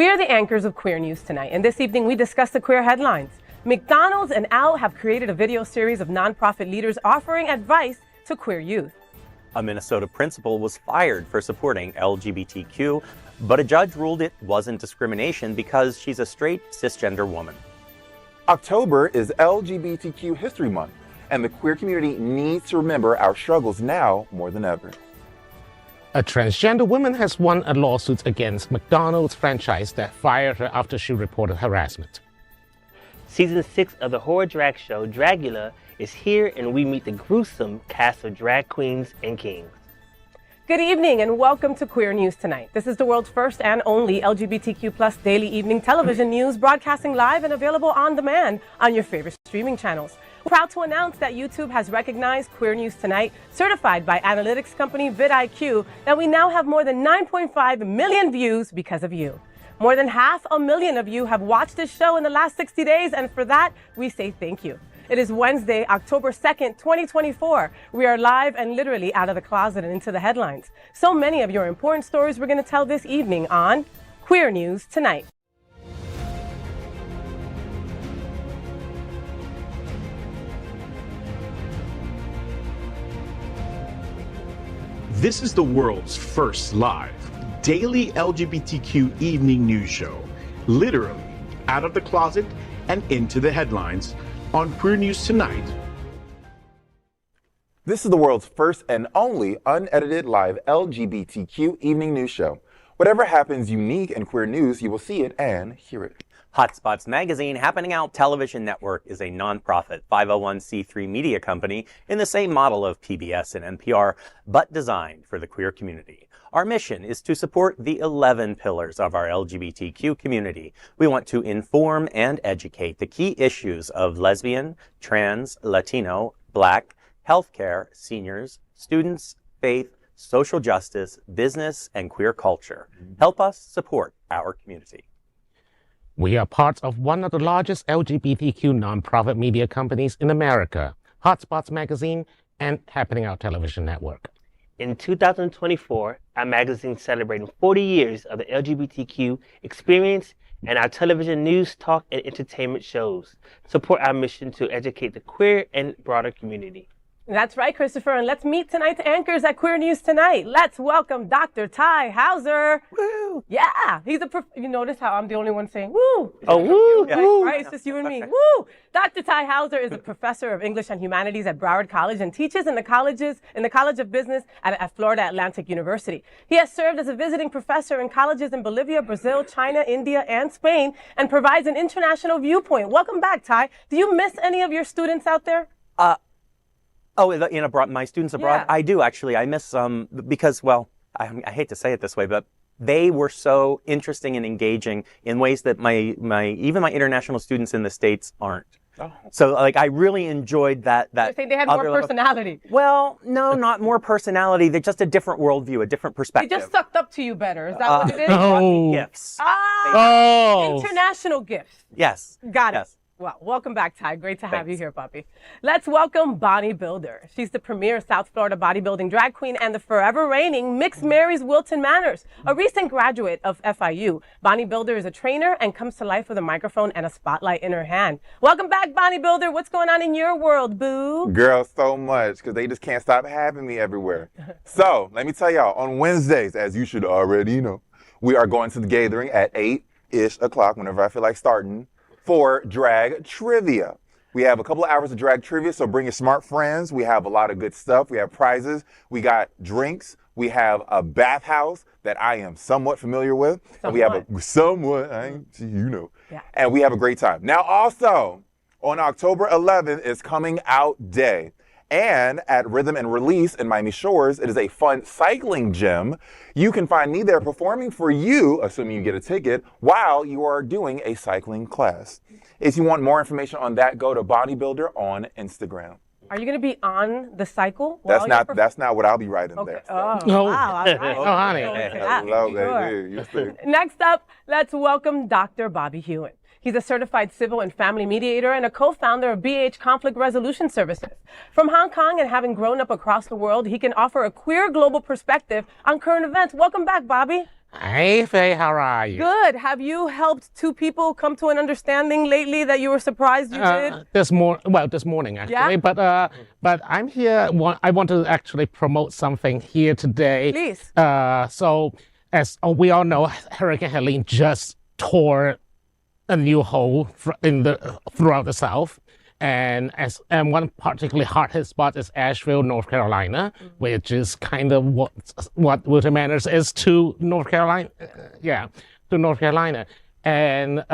We are the anchors of Queer News Tonight, and this evening we discuss the queer headlines. McDonald's and Al have created a video series of nonprofit leaders offering advice to queer youth. A Minnesota principal was fired for supporting LGBTQ, but a judge ruled it wasn't discrimination because she's a straight, cisgender woman. October is LGBTQ History Month, and the queer community needs to remember our struggles now more than ever. A transgender woman has won a lawsuit against McDonald's franchise that fired her after she reported harassment. Season 6 of the horror drag show Dragula is here, and we meet the gruesome cast of drag queens and kings. Good evening and welcome to Queer News Tonight. This is the world's first and only LGBTQ+ daily evening television news, broadcasting live and available on demand on your favorite streaming channels. We're proud to announce that YouTube has recognized Queer News Tonight, certified by analytics company vidIQ, that we now have more than 9.5 million views because of you. More than 500,000 of you have watched this show in the last 60 days, and for that, we say thank you. It is Wednesday, October 2nd, 2024. We are live and literally out of the closet and into the headlines. So many of your important stories we're going to tell this evening on Queer News Tonight. This is the world's first live daily LGBTQ evening news show, literally out of the closet and into the headlines on Queer News Tonight. This is the world's first and only unedited live LGBTQ evening news show. Whatever happens unique in queer news, you will see it and hear it. Hotspots Magazine Happening Out Television Network is a nonprofit 501c3 media company in the same model of PBS and NPR, but designed for the queer community. Our mission is to support the 11 pillars of our LGBTQ community. We want to inform and educate the key issues of lesbian, trans, Latino, Black, healthcare, seniors, students, faith, social justice, business, and queer culture. Help us support our community. We are part of one of the largest LGBTQ nonprofit media companies in America, Hotspots Magazine and Happening Out Television Network. In 2024, our magazine is celebrating 40 years of the LGBTQ experience, and our television news, talk, and entertainment shows support our mission to educate the queer and broader community. That's right, Christopher, and let's meet tonight's anchors at Queer News Tonight. Let's welcome Dr. Tai Houser. Woo! Yeah, he's you notice how I'm the only one saying woo? Oh, woo! Yeah. Woo. Right, it's just you and me. Woo! Dr. Tai Houser is a professor of English and Humanities at Broward College and teaches in the College of Business at Florida Atlantic University. He has served as a visiting professor in colleges in Bolivia, Brazil, China, India, and Spain, and provides an international viewpoint. Welcome back, Tai. Do you miss any of your students out there? Oh, in abroad, my students abroad? Yeah. I do, actually. I miss because, well, I hate to say it this way, but they were so interesting and engaging in ways that even my international students in the States aren't. Oh. So, like, I really enjoyed that. You're saying they had more personality. Well, no, not more personality. They're just a different worldview, a different perspective. They just sucked up to you better. Is that what it is? Oh. Gifts. International gifts. Yes. Got it. Yes. Well, welcome back, Ty. Great to have Thanks. you here, puppy. Let's welcome Bonnie Builder. She's the premier South Florida bodybuilding drag queen and the forever reigning Mixed Mary's Wilton Manors. A recent graduate of FIU, Bonnie Builder is a trainer and comes to life with a microphone and a spotlight in her hand. Welcome back, Bonnie Builder. What's going on in your world, boo? Girl, so much, because they just can't stop having me everywhere. So, let me tell y'all, on Wednesdays, as you should already know, we are going to the gathering at 8-ish o'clock, whenever I feel like starting, for drag trivia. We have a couple of hours of drag trivia, so bring your smart friends. We have a lot of good stuff. We have prizes. We got drinks. We have a bathhouse that I am somewhat familiar with. And we have Yeah. And we have a great time. Now also, on October 11th is Coming Out Day. And at Rhythm and Release in Miami Shores, it is a fun cycling gym. You can find me there performing for you, assuming you get a ticket, while you are doing a cycling class. If you want more information on that, go to Bodybuilder on Instagram. Are you going to be on the cycle? That's not what I'll be writing there. Oh, No. wow. Oh, honey. Hello, baby. You see. Next up, let's welcome Dr. Bobby Huen. He's a certified civil and family mediator and a co-founder of BH Conflict Resolution Services. From Hong Kong and having grown up across the world, he can offer a queer global perspective on current events. Welcome back, Bobby. Hey, Faye, how are you? Good. Have you helped two people come to an understanding lately that you were surprised you did? This morning actually. Yeah? But I'm here. I want to actually promote something here today. Please. So as we all know, Hurricane Helene just tore a new hole throughout the South. And one particularly hard-hit spot is Asheville, North Carolina, which is kind of what Winter Manors is to North Carolina. To North Carolina. And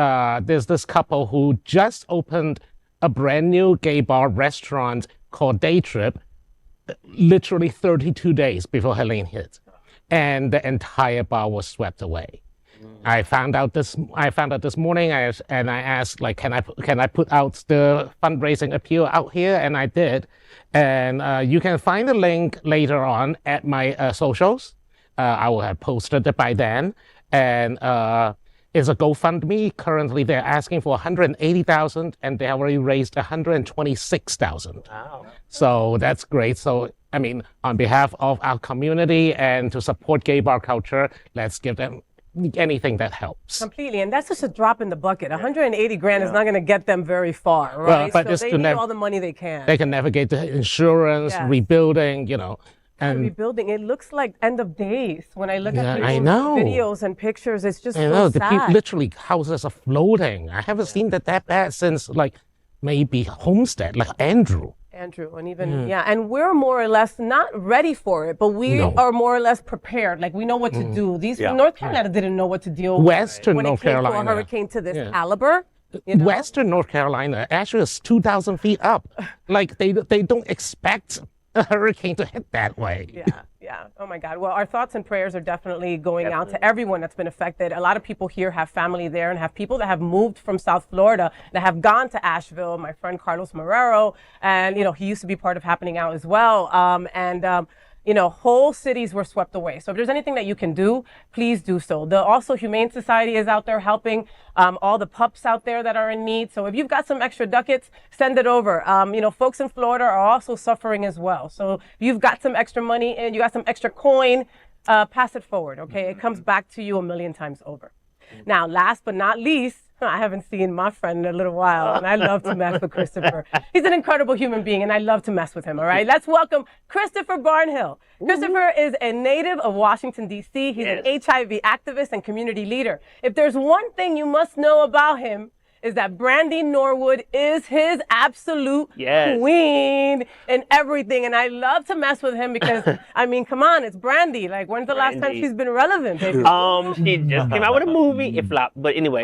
there's this couple who just opened a brand new gay bar restaurant called Day Trip, literally 32 days before Helene hit, and the entire bar was swept away. I found out this morning, and I asked, like, can I put out the fundraising appeal out here, and I did. And you can find the link later on at my socials. I will have posted it by then. And it's a GoFundMe. Currently, they're asking for $180,000, and they already raised $126,000. Wow. So that's great. So I mean, on behalf of our community and to support gay bar culture, let's give them anything that helps. Completely, and that's just a drop in the bucket. 180 grand is not going to get them very far, right? Well, but so they need all the money they can. They can navigate the insurance, rebuilding, And rebuilding, it looks like end of days. When I look at I people's know. videos and pictures, it's just I know, so sad. literally houses are floating. I haven't seen that bad since like maybe Homestead, like Andrew, and even, and we're more or less not ready for it, but we are more or less prepared. Like, we know what to do. North Carolina didn't know what to deal with Western when North it came Carolina. to a hurricane to this caliber. Western North Carolina actually is 2,000 feet up. Like, they don't expect a hurricane to hit that way. Yeah. Oh my God. Well, our thoughts and prayers are definitely going out to everyone that's been affected. A lot of people here have family there and have people that have moved from South Florida that have gone to Asheville. My friend Carlos Marrero, and he used to be part of Happening Out as well. Whole cities were swept away. So if there's anything that you can do, please do so. Also, Humane Society is out there helping all the pups out there that are in need. So if you've got some extra ducats, send it over. Folks in Florida are also suffering as well. So if you've got some extra money and you got some extra coin, pass it forward, okay? It comes back to you a million times over. Now, last but not least, I haven't seen my friend in a little while, and I love to mess with Christopher. He's an incredible human being, and I love to mess with him, all right? Let's welcome Christopher Barnhill. Christopher is a native of Washington, D.C. He's an HIV activist and community leader. If there's one thing you must know about him, is that Brandy Norwood is his absolute queen in everything. And I love to mess with him because, I mean, come on, it's Brandy. Like, when's the last time she's been relevant, baby? She just came out with a movie. It flopped. But anyway.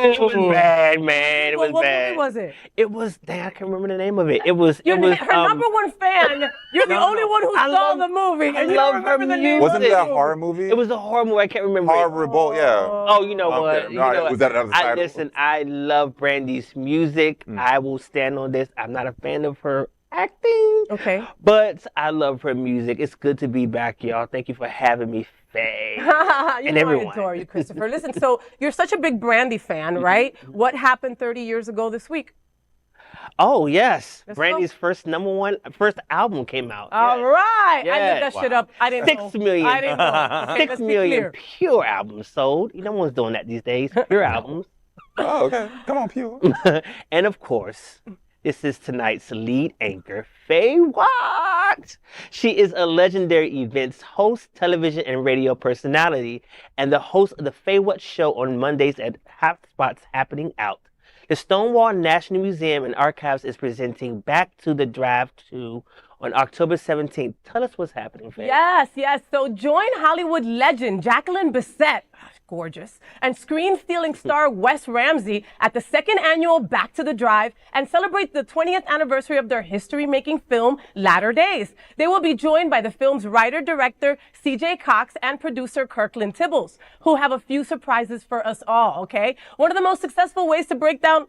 It was bad, man. It was bad. What movie was it? It was, I can't remember the name of it. It was her number one fan. You're the only one who saw the movie. And you don't remember the name. Wasn't it a horror movie? It was a horror movie. I can't remember. Horrible, yeah. Oh, you know what? Okay. No, was that another title? Listen, I love Brandy's music. I will stand on this. I'm not a fan of her acting. Okay. But I love her music. It's good to be back, y'all. Thank you for having me, Faye. And everyone. I adore you, Christopher. Listen, so you're such a big Brandy fan, right? What happened 30 years ago this week? Oh, yes. Let's Brandy's first album came out. All right. Yes. I looked that shit up. I didn't know. 6 million. I didn't know. Okay, 6 million pure albums sold. No one's doing that these days. Pure albums. Oh, okay. Come on, pure. And of course, this is tonight's lead anchor, FayWhat. She is a legendary events host, television and radio personality, and the host of the FayWhat show on Mondays at Hotspots Happening Out. The Stonewall National Museum and Archives is presenting Back to the Drive 2 on October 17th. Tell us what's happening, Faye. Yes. So join Hollywood legend Jacqueline Bisset, gorgeous, and screen-stealing star Wes Ramsey at the second annual Back to the Drive and celebrate the 20th anniversary of their history-making film, Latter Days. They will be joined by the film's writer-director C.J. Cox and producer Kirkland Tibbles, who have a few surprises for us all, okay? One of the most successful ways to break down...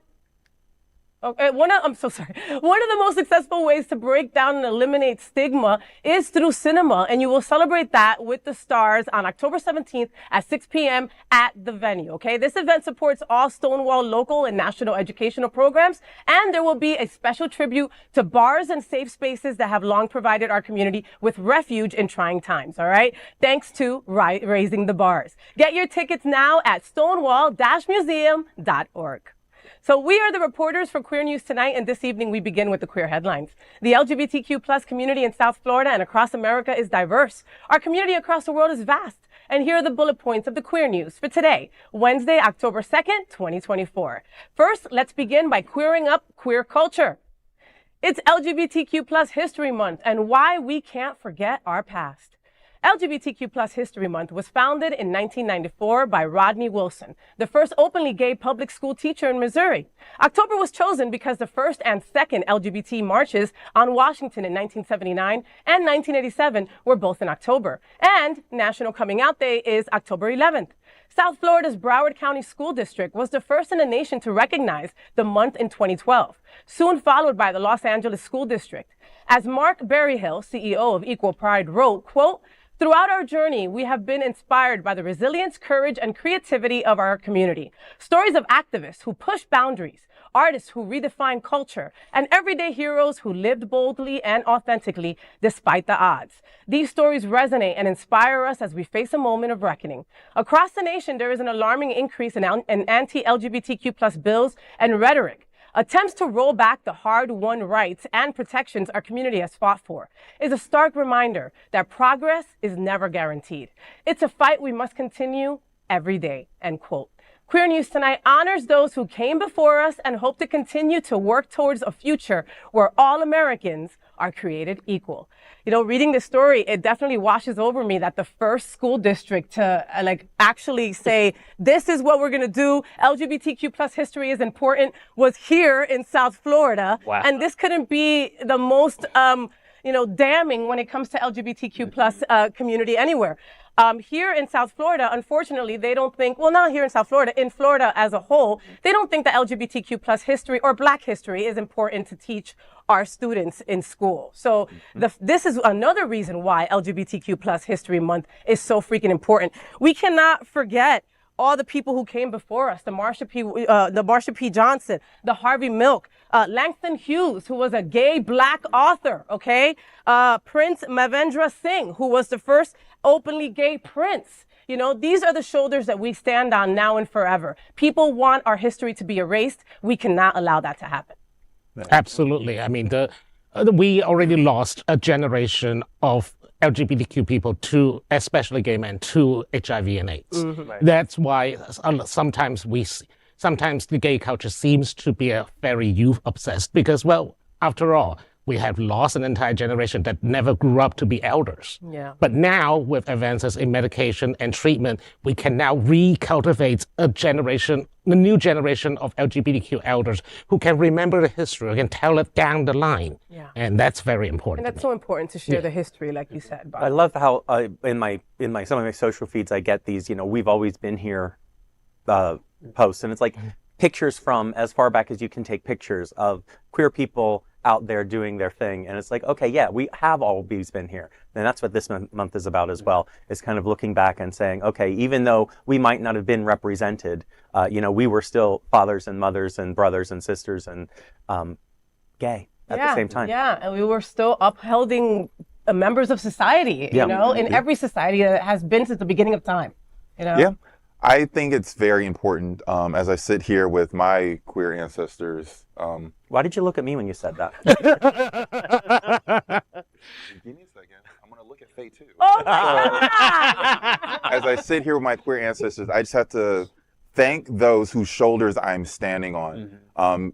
Okay, I'm so sorry. One of the most successful ways to break down and eliminate stigma is through cinema, and you will celebrate that with the stars on October 17th at 6 p.m. at the venue, okay? This event supports all Stonewall local and national educational programs, and there will be a special tribute to bars and safe spaces that have long provided our community with refuge in trying times, all right? Thanks to Raising the Bars. Get your tickets now at stonewall-museum.org. So we are the reporters for Queer News Tonight, and this evening we begin with the queer headlines. The LGBTQ plus community in South Florida and across America is diverse. Our community across the world is vast. And here are the bullet points of the queer news for today, Wednesday, October 2nd, 2024. First, let's begin by queering up queer culture. It's LGBTQ plus History Month and why we can't forget our past. LGBTQ plus History Month was founded in 1994 by Rodney Wilson, the first openly gay public school teacher in Missouri. October was chosen because the first and second LGBT marches on Washington in 1979 and 1987 were both in October. And National Coming Out Day is October 11th. South Florida's Broward County School District was the first in the nation to recognize the month in 2012, soon followed by the Los Angeles School District. As Mark Berryhill, CEO of Equal Pride, wrote, quote, "Throughout our journey, we have been inspired by the resilience, courage, and creativity of our community. Stories of activists who push boundaries, artists who redefine culture, and everyday heroes who lived boldly and authentically despite the odds. These stories resonate and inspire us as we face a moment of reckoning. Across the nation, there is an alarming increase in anti-LGBTQ plus bills and rhetoric. Attempts to roll back the hard-won rights and protections our community has fought for is a stark reminder that progress is never guaranteed. It's a fight we must continue every day," end quote. Queer News Tonight honors those who came before us and hope to continue to work towards a future where all Americans are created equal. You know, reading this story, it definitely washes over me that the first school district to actually say, this is what we're going to do, LGBTQ plus history is important, was here in South Florida. Wow. And this couldn't be the most, damning when it comes to LGBTQ plus community anywhere. Here in South Florida, unfortunately, they don't think, well, not here in South Florida, in Florida as a whole, they don't think that LGBTQ plus history or Black history is important to teach our students in school. So this is another reason why LGBTQ plus History Month is so freaking important. We cannot forget all the people who came before us, the Marsha P. Johnson, the Harvey Milk, Langston Hughes, who was a gay Black author, okay? Prince Mavendra Singh, who was the first openly gay prince. You know, these are the shoulders that we stand on now and forever. People want our history to be erased. We cannot allow that to happen. Absolutely. I mean, we already lost a generation of LGBTQ people to, especially gay men, to HIV and AIDS. Mm-hmm. Right. That's why sometimes the gay culture seems to be a very youth obsessed because, well, after all, we have lost an entire generation that never grew up to be elders. Yeah. But now, with advances in medication and treatment, we can now recultivate a new generation of LGBTQ elders who can remember the history, who can tell it down the line. Yeah. And that's very important. And that's so important to share the history, like you said, Bob. I love how in some of my social feeds I get these, we've always been here posts, and it's like pictures from as far back as you can take pictures of queer people out there doing their thing. And it's like, okay, yeah, we have always been here. And that's what this month is about as well, is kind of looking back and saying, okay, even though we might not have been represented, we were still fathers and mothers and brothers and sisters and gay at the same time. Yeah, and we were still upholding members of society, in every society that has been since the beginning of time. Yeah. I think it's very important as I sit here with my queer ancestors. Why did you look at me when you said that? Give me a second. I'm going to look at Faye too. Oh my God! As I sit here with my queer ancestors, I just have to thank those whose shoulders I'm standing on. Mm-hmm.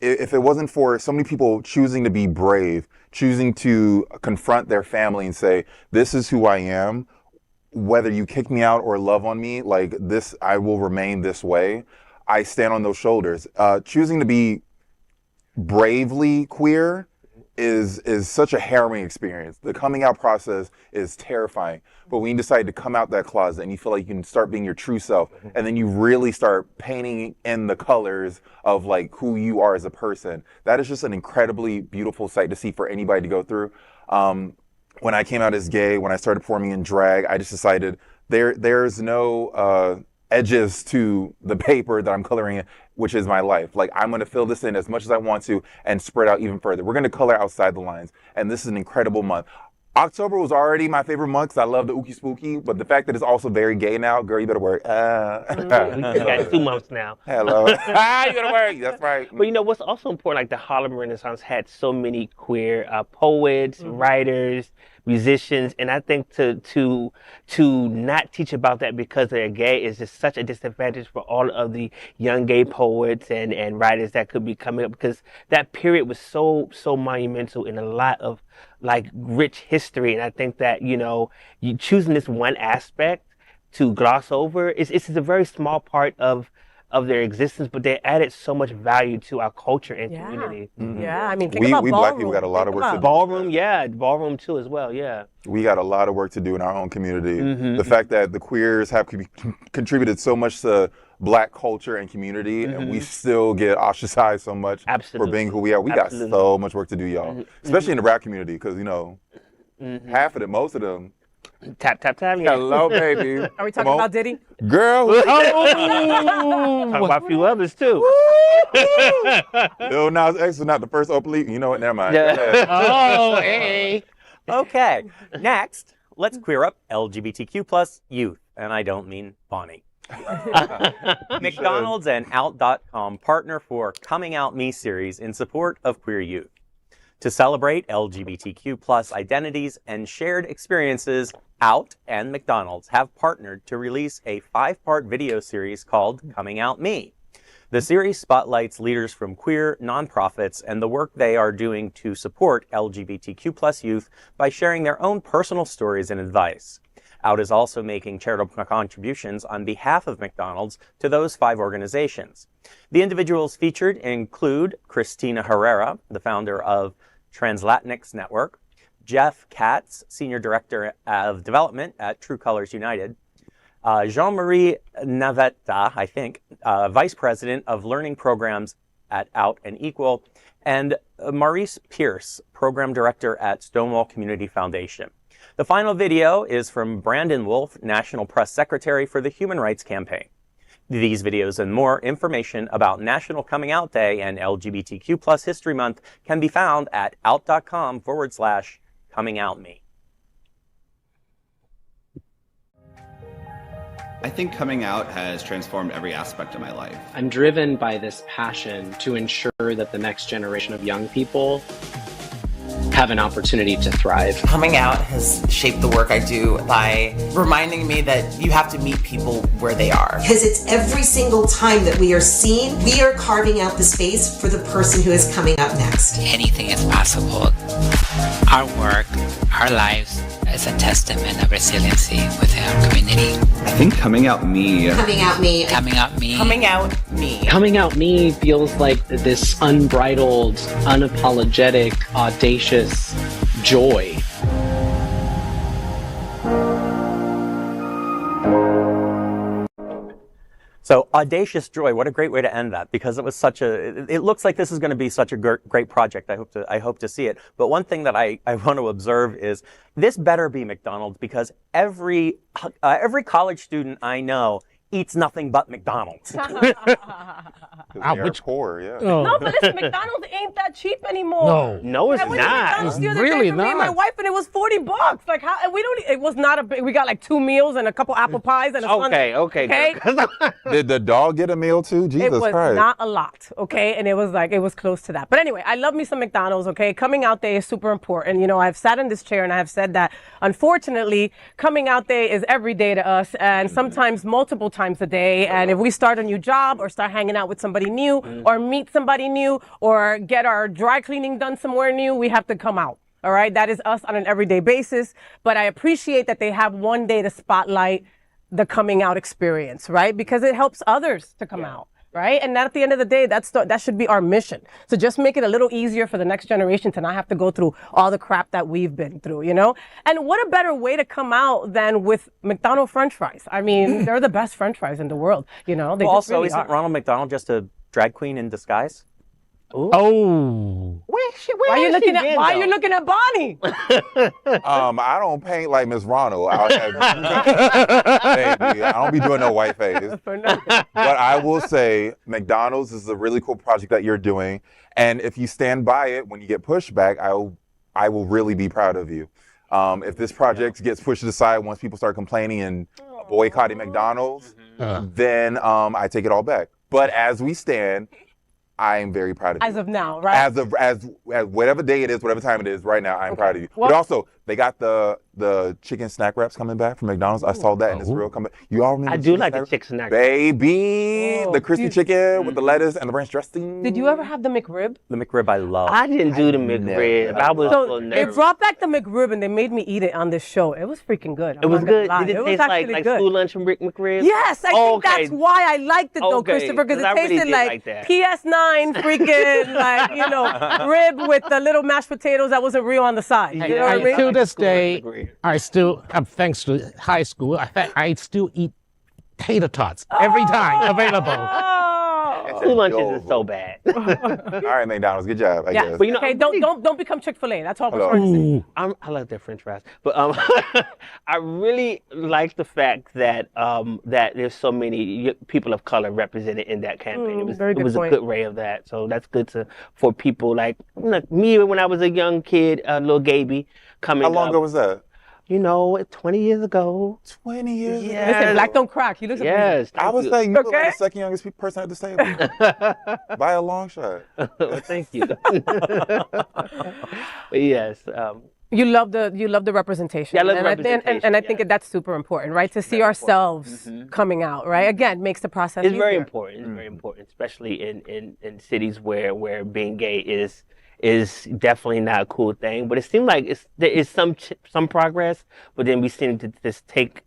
If it wasn't for so many people choosing to be brave, choosing to confront their family and say, this is who I am, whether you kick me out or love on me, like this, I will remain this way. I stand on those shoulders. Choosing to be bravely queer is such a harrowing experience. The coming out process is terrifying. But when you decide to come out that closet and you feel like you can start being your true self, and then you really start painting in the colors of like who you are as a person, that is just an incredibly beautiful sight to see for anybody to go through. When I came out as gay, when I started performing in drag, I just decided there's no edges to the paper that I'm coloring in, which is my life. Like, I'm going to fill this in as much as I want to and spread out even further. We're going to color outside the lines, and this is an incredible month. October was already my favorite month because I love the ookie spooky, but the fact that it's also very gay now, girl, you better work. We got 2 months now. Hello. You better work. That's right. But you know what's also important, like the Harlem Renaissance had so many queer poets, writers, musicians, and I think to not teach about that because they're gay is just such a disadvantage for all of the young gay poets and writers that could be coming up, because that period was so monumental in a lot of like rich history. And I think that, you know, you choosing this one aspect to gloss over it's a very small part of their existence, but they added so much value to our culture and community. Yeah, I mean, think we about black ballroom. people got a lot of work to do. Ballroom too as well, yeah. We got a lot of work to do in our own community. The fact that the queers have contributed so much to black culture and community, and we still get ostracized so much for being who we are. We got so much work to do, y'all. Especially in the rap community, because, you know, half of them, most of them. Tap. Yeah. Hello, baby. Are we talking about Diddy? Girl. Talk about a few others, too. Lil Nas X is not the first openly. You know what? Never mind. Oh, hey. Okay, next, let's queer up LGBTQ plus youth. And I don't mean Bonnie. McDonald's and Out.com partner for Coming Out Me series in support of queer youth. To celebrate LGBTQ plus identities and shared experiences, Out and McDonald's have partnered to release a 5-part video series called Coming Out Me. The series spotlights leaders from queer nonprofits and the work they are doing to support LGBTQ plus youth by sharing their own personal stories and advice. Out is also making charitable contributions on behalf of McDonald's to those 5 organizations. The individuals featured include Christina Herrera, the founder of Translatinx Network, Jeff Katz, Senior Director of Development at True Colors United, Jean-Marie Navetta, I think, Vice President of Learning Programs at Out and Equal, and Maurice Pierce, Program Director at Stonewall Community Foundation. The final video is from Brandon Wolf, National Press Secretary for the Human Rights Campaign. These videos and more information about National Coming Out Day and LGBTQ plus History Month can be found at out.com/comingoutme. I think coming out has transformed every aspect of my life. I'm driven by this passion to ensure that the next generation of young people have an opportunity to thrive. Coming out has shaped the work I do by reminding me that you have to meet people where they are. Because it's every single time that we are seen, we are carving out the space for the person who is coming up next. Anything is possible. Our work, our lives, is a testament of resiliency within our community. I think coming out me. Coming out me. Coming out me. Coming out me. Coming out me feels like this unbridled, unapologetic, audacious joy. So, audacious joy, what a great way to end that, because it was such a, it looks like this is going to be such a great project. I hope to see it. But one thing that I want to observe is this better be McDonald's, because every college student I know eats nothing but McDonald's. Which poor, yeah. No, but listen, McDonald's ain't that cheap anymore. No, it's I went to not. McDonald's the other really day for me and my not. wife, and it was $40. Like, how? And it was not a big. We got like 2 meals and a couple apple pies and a Okay. Did the dog get a meal too? Jesus It was Christ. not a lot, okay? And it was close to that. But anyway, I love me some McDonald's, okay? Coming Out Day is super important. You know, I've sat in this chair and I have said that, unfortunately, Coming Out Day is every day to us, and sometimes multiple times a day. And if we start a new job or start hanging out with somebody new or meet somebody new or get our dry cleaning done somewhere new, we have to come out. All right. That is us on an everyday basis. But I appreciate that they have one day to spotlight the coming out experience, right? Because it helps others to come out. right? And at the end of the day, that should be our mission. So just make it a little easier for the next generation to not have to go through all the crap that we've been through, you know? And what a better way to come out than with McDonald French fries. I mean, they're the best French fries in the world, you know? They Well, just also, really isn't are. Ronald McDonald just a drag queen in disguise? Oh. Why are you looking at Bonnie? I don't paint like Miss Ronald. Baby, I don't be doing no white face. But I will say, McDonald's is a really cool project that you're doing. And if you stand by it when you get pushback, I will really be proud of you. If this project gets pushed aside once people start complaining and boycotting McDonald's, then I take it all back. But as we stand, I am very proud of you. As of now, right? As whatever day it is, whatever time it is, right now, I'm proud of you. Well, but also, they got the chicken snack wraps coming back from McDonald's. I saw that and it's real coming. You all remember? I do like the chicken snack wraps. Baby, the crispy chicken with the lettuce and the ranch dressing. Did you ever have the McRib? The McRib I love. I didn't do the McRib. I was a little They nervous. brought back the McRib and they made me eat it on this show. It was freaking good. It was good. Lie. Did it was taste like actually good. school lunch from Rick McRib? Yes, I think that's why I liked it though, Okay, Christopher, because 'cause I it really tasted did like like that. PS9 freaking like, you know, rib with the little mashed potatoes that wasn't real on the side. You know what I mean? To this day, I still, thanks to high school, I still eat tater tots every time available. School lunch isn't so bad. All right, McDonald's, good job. I guess. But you know, Okay, don't become Chick-fil-A. That's all we're trying to say. I love their French fries, but I really like the fact that that there's so many people of color represented in that campaign. It was very good a point. good array of that, so that's good for people like me when I was a young kid, little Gaby coming. How long ago was that? You know, 20 years ago. 20 years ago? Listen, black don't crack. He looks Yes. I was saying you look Okay. like the second youngest person at this table. By a long shot. Thank you. But yes. You love the representation. Yeah, I love and representation, I think that's super important, right? To see ourselves coming out, right? Again, makes the process It's very easier. important. It's very important, especially in cities where being gay is definitely not a cool thing. But it seemed like there is some progress, but then we seem to just take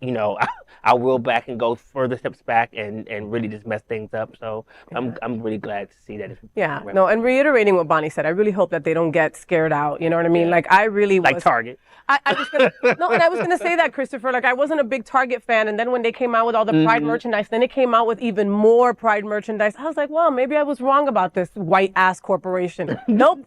our will back and go further steps back and really just mess things up. So I'm really glad to see that. Yeah, no, and reiterating what Bonnie said, I really hope that they don't get scared out. You know what I mean? Like I really Like was, Target. I was gonna say that, Christopher. Like I wasn't a big Target fan, and then when they came out with all the Pride merchandise, then it came out with even more Pride merchandise. I was like, well, maybe I was wrong about this white ass corporation. Nope.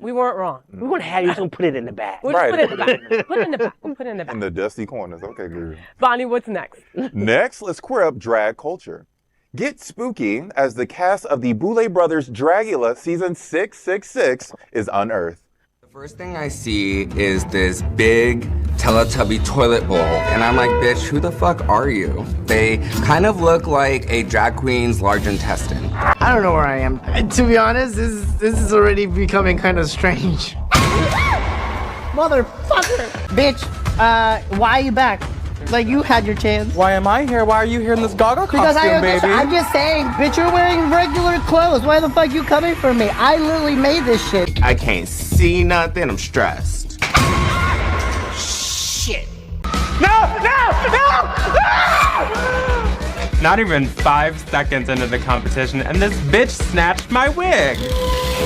We weren't wrong. We would have you just put it in the bag. We'll just put it in the back. Put it in the back. We'll put it in the back. In the dusty corners. Okay, good. Bonnie, what's next? Next, let's queer up drag culture. Get spooky as the cast of the Boulet Brothers Dragula season 666 is unearthed. The first thing I see is this big Teletubby toilet bowl, and I'm like, bitch, who the fuck are you? They kind of look like a drag queen's large intestine. I don't know where I am. To be honest, this is already becoming kind of strange. Motherfucker! Bitch, why are you back? Like, you had your chance. Why am I here? Why are you here in this Gaga Because costume, baby? I'm just saying, bitch, you're wearing regular clothes. Why the fuck you coming for me? I literally made this shit. I can't see nothing, I'm stressed. Shit. Not even 5 seconds into the competition, and this bitch snatched my wig.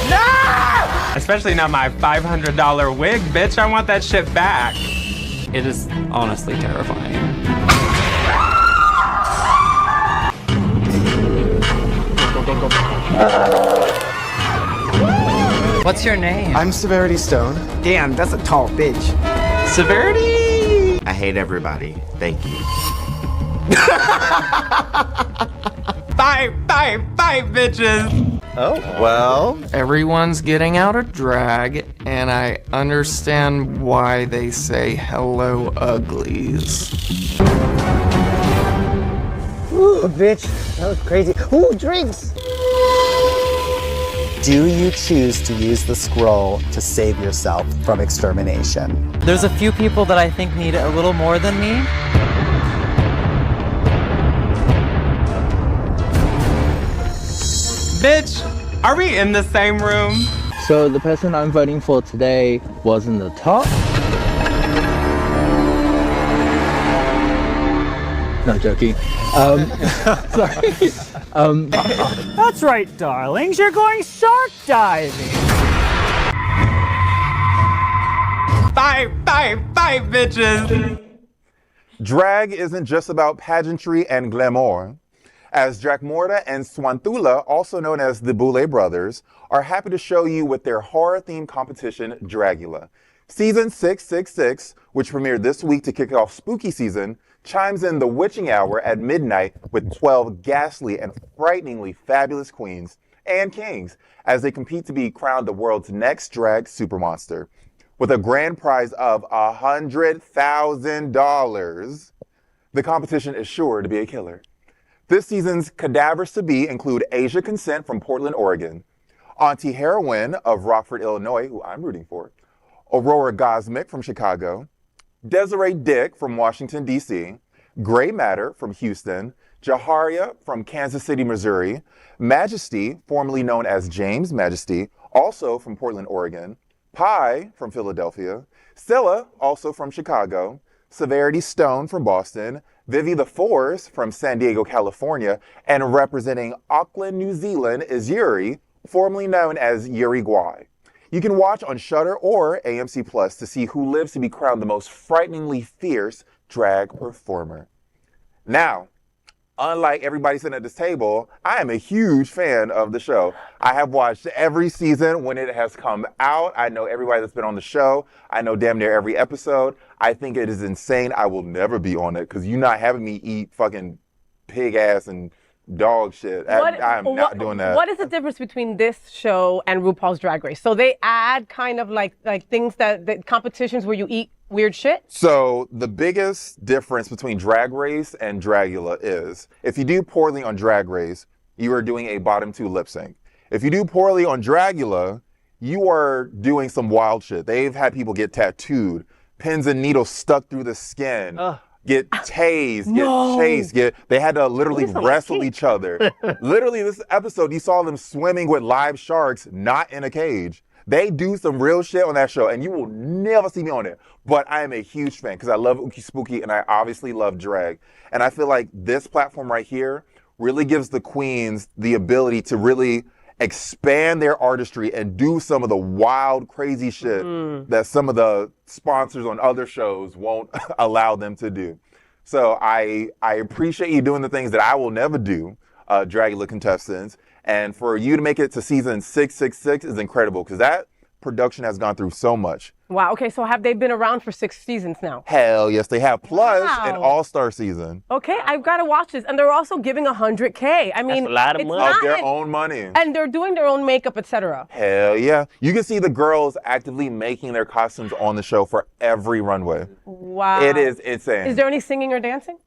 No! Especially not my $500 wig, bitch. I want that shit back. It is honestly terrifying. What's your name? I'm Severity Stone. Damn, that's a tall bitch. Severity! I hate everybody. Thank you. Bye, bitches! Oh, well. Everyone's getting out of drag, and I understand why they say hello, uglies. Ooh, bitch, that was crazy. Ooh, drinks! Do you choose to use the scroll to save yourself from extermination? There's a few people that I think need it a little more than me. Bitch, are we in the same room? So the person I'm voting for today was in the top. No, joking. Sorry. That's right, darlings. You're going shark diving. Bye, bitches. Drag isn't just about pageantry and glamour, as Dragmorda and Swantula, also known as the Boulet brothers, are happy to show you with their horror-themed competition, Dragula. Season 666, which premiered this week to kick off spooky season, chimes in the witching hour at midnight with 12 ghastly and frighteningly fabulous queens and kings as they compete to be crowned the world's next drag supermonster. With a grand prize of $100,000, the competition is sure to be a killer. This season's cadavers to be include Asia Consent from Portland, Oregon, Auntie Heroin of Rockford, Illinois, who I'm rooting for, Aurora Gosmic from Chicago, Desiree Dick from Washington, D.C., Gray Matter from Houston, Jaharia from Kansas City, Missouri, Majesty, formerly known as James Majesty, also from Portland, Oregon, Pi from Philadelphia, Scylla, also from Chicago, Severity Stone from Boston, Vivi the Force from San Diego, California, and representing Auckland, New Zealand is Yuri, formerly known as Yuri Guai. You can watch on Shudder or AMC Plus to see who lives to be crowned the most frighteningly fierce drag performer. Now, unlike everybody sitting at this table, I am a huge fan of the show. I have watched every season when it has come out. I know everybody that's been on the show. I know damn near every episode. I think it is insane. I will never be on it because you're not having me eat fucking pig ass and dog shit. I'm not doing that. What is the difference between this show and RuPaul's Drag Race? So they add kind of like things that competitions where you eat weird shit? So the biggest difference between Drag Race and Dragula is if you do poorly on Drag Race, you are doing a bottom two lip sync. If you do poorly on Dragula, you are doing some wild shit. They've had people get tattooed, pins and needles stuck through the skin. Get tased, get chased, they had to literally wrestle each other. Literally, this episode, you saw them swimming with live sharks, not in a cage. They do some real shit on that show, and you will never see me on it. But I am a huge fan because I love Ookie Spooky, and I obviously love drag. And I feel like this platform right here really gives the queens the ability to really expand their artistry and do some of the wild, crazy shit that some of the sponsors on other shows won't allow them to do. So I appreciate you doing the things that I will never do, Dragula contestants. And for you to make it to season 666 is incredible because that production has gone through so much. Wow. Okay. So have they been around for 6 seasons now? Hell yes, they have. Plus an all-star season. Okay, I've got to watch this. And they're also giving $100K. I mean, that's a lot of money. Of their own money. And they're doing their own makeup, etc. Hell yeah. You can see the girls actively making their costumes on the show for every runway. Wow. It is insane. Is there any singing or dancing?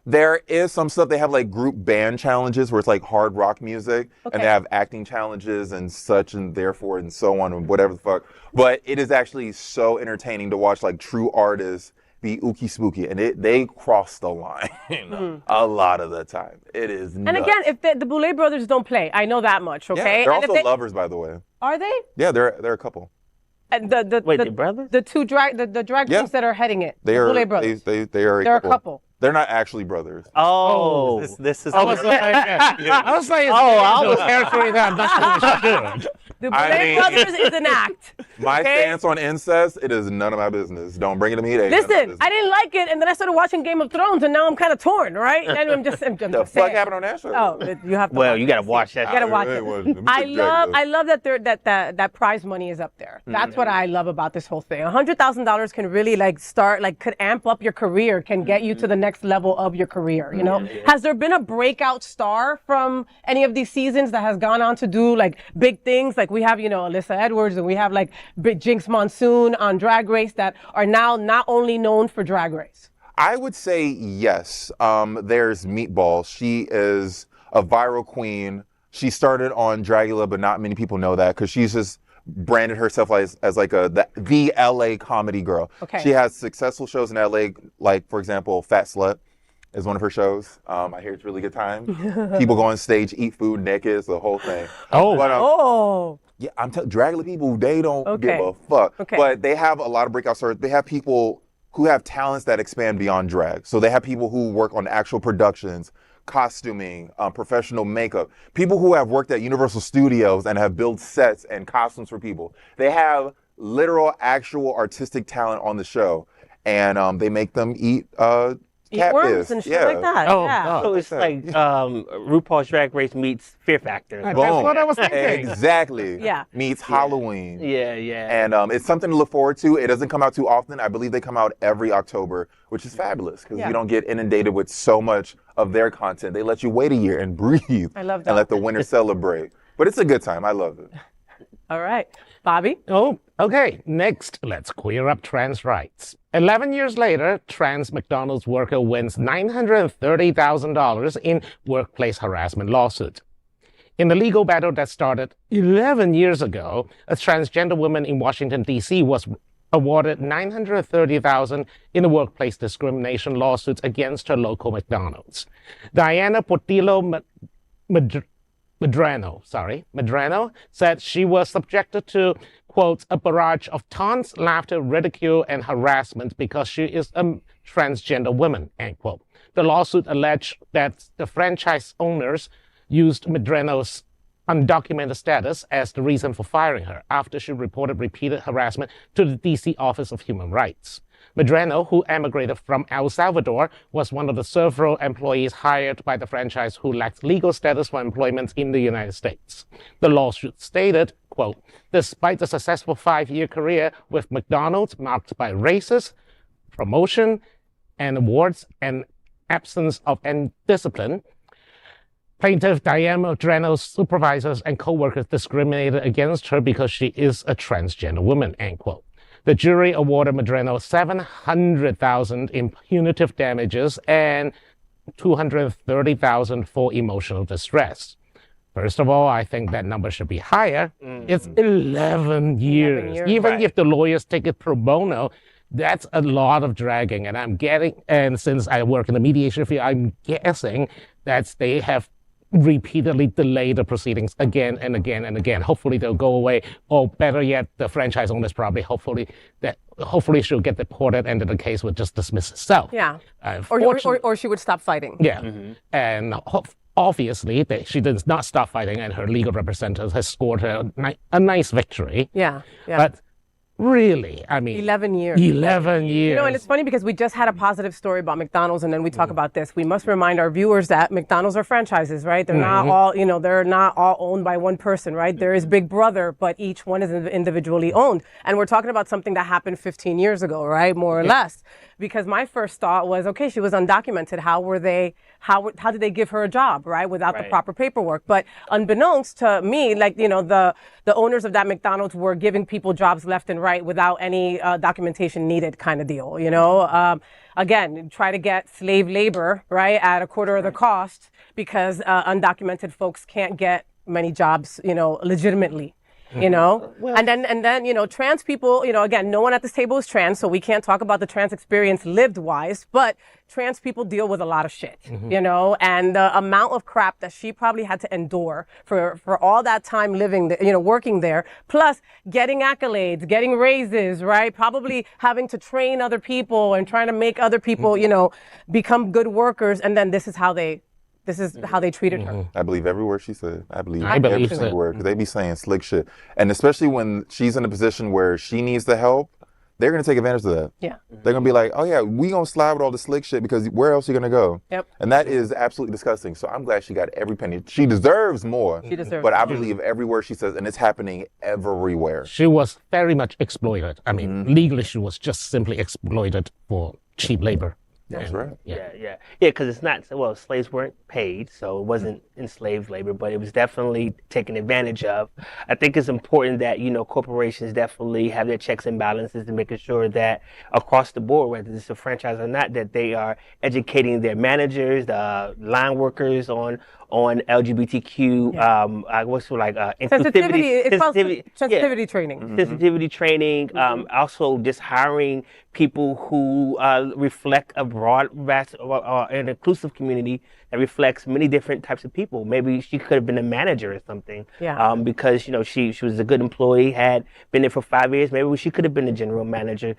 There is some stuff. They have like group band challenges where it's like hard rock music, and they have acting challenges and such and therefore and so on and whatever the fuck. But it is actually so entertaining to watch like true artists be ookie spooky, and they cross the line a lot of the time. It is nuts. And again, if the Boulet brothers don't play, I know that much, okay? Yeah, they're and also lovers, by the way. Are they? Yeah, they're a couple. And the brothers? The two drag queens that are heading it. They the are Boulet brothers. They're a couple. They're not actually brothers. Oh, this is. I was like, I was like, I was answering that. I'm not sure. The Boulet brothers is an act. My stance on incest, it is none of my business. Don't bring it to me. Listen, I didn't like it, and then I started watching Game of Thrones, and now I'm kind of torn, right? And I'm just the fuck saying. Happened on that show? Oh, you have to. Well, you gotta watch that. You gotta watch it. I love that that prize money is up there. That's what I love about this whole thing. $100,000 can really could amp up your career, can get you to the next level of your career. You know, has there been a breakout star from any of these seasons that has gone on to do like big things? Like we have, Alyssa Edwards, and we have like Jinx Monsoon on Drag Race that are now not only known for Drag Race. I would say yes. There's Meatball. She is a viral queen. She started on Dragula, but not many people know that because she's just branded herself as like the LA comedy girl. Okay. She has successful shows in LA, like for example, Fat Slut is one of her shows. I hear it's a really good time. People go on stage, eat food naked, it's the whole thing. Yeah, I'm telling Dragula people, they don't give a fuck. Okay. But they have a lot of breakout stars. They have people who have talents that expand beyond drag. So they have people who work on actual productions, costuming, professional makeup, people who have worked at Universal Studios and have built sets and costumes for people. They have literal, actual artistic talent on the show, and they make them eat worms and shit like that. So it's like RuPaul's Drag Race meets Fear Factor. Boom. That's what I was thinking. Exactly. Yeah. Meets Halloween. Yeah. And it's something to look forward to. It doesn't come out too often. I believe they come out every October, which is fabulous because you don't get inundated with so much of their content. They let you wait a year and breathe. I love that. And let the winners celebrate. But it's a good time. I love it. All right. Bobby? Oh, okay. Next, let's queer up trans rights. 11 years later, trans McDonald's worker wins $930,000 in workplace harassment lawsuit. In the legal battle that started 11 years ago, a transgender woman in Washington, D.C. was awarded $930,000 in a workplace discrimination lawsuit against her local McDonald's. Diana Portillo Medrano said she was subjected to, quote, a barrage of taunts, laughter, ridicule, and harassment because she is a transgender woman, end quote. The lawsuit alleged that the franchise owners used Medrano's undocumented status as the reason for firing her after she reported repeated harassment to the D.C. Office of Human Rights. Medrano, who emigrated from El Salvador, was one of the several employees hired by the franchise who lacked legal status for employment in the United States. The lawsuit stated, quote, despite the successful 5-year career with McDonald's marked by raises, promotion, and awards, and absence of any discipline, plaintiff Diana Medrano's supervisors and co-workers discriminated against her because she is a transgender woman, end quote. The jury awarded Medrano $700,000 in punitive damages and $230,000 for emotional distress. First of all, I think that number should be higher. It's 11 years. Even if the lawyers take it pro bono, that's a lot of dragging. And since I work in the mediation field, I'm guessing that they have repeatedly delay the proceedings again and again and again. Hopefully they'll go away, or better yet, the franchise owners hopefully she'll get deported and the case would just dismiss itself. Yeah. Or she would stop fighting. Yeah. And obviously she did not stop fighting, and her legal representative has scored her a nice victory. Yeah. But really, I mean, 11 years. 11 years. You know, and it's funny because we just had a positive story about McDonald's, and then we talk about this. We must remind our viewers that McDonald's are franchises, right? They're not all, they're not all owned by one person, right? There is Big Brother, but each one is individually owned. And we're talking about something that happened 15 years ago, right? More or less. Because my first thought was, okay, she was undocumented. How did they give her a job, right? Without the proper paperwork. But unbeknownst to me, the owners of that McDonald's were giving people jobs left and right without any documentation needed kind of deal, Again, try to get slave labor, right, at a quarter of the cost because undocumented folks can't get many jobs, legitimately. And then, trans people, again, no one at this table is trans, so we can't talk about the trans experience lived wise, but trans people deal with a lot of shit, and the amount of crap that she probably had to endure for all that time living, working there, plus getting accolades, getting raises, right? Probably having to train other people and trying to make other people, become good workers. And then this is how they treated her. I believe every word she said. I believe every single word, because they be saying slick shit. And especially when she's in a position where she needs the help, they're going to take advantage of that. Yeah. They're going to be like, oh yeah, we going to slide with all the slick shit because where else are you going to go? Yep. And that is absolutely disgusting. So I'm glad she got every penny. She deserves more. She deserves But I more. believe every word she says, and it's happening everywhere. She was very much exploited. I mean, legally she was just simply exploited for cheap labor. That's right. Yeah, because it's not, slaves weren't paid, so it wasn't enslaved labor, but it was definitely taken advantage of. I think it's important that, corporations definitely have their checks and balances and making sure that across the board, whether it's a franchise or not, that they are educating their managers, the line workers on LGBTQ, sensitivity training. Sensitivity training, also just hiring people who reflect a broad, vast, an inclusive community that reflects many different types of people. Maybe she could have been a manager or something. Yeah. Because, she was a good employee, had been there for 5 years. Maybe she could have been a general manager,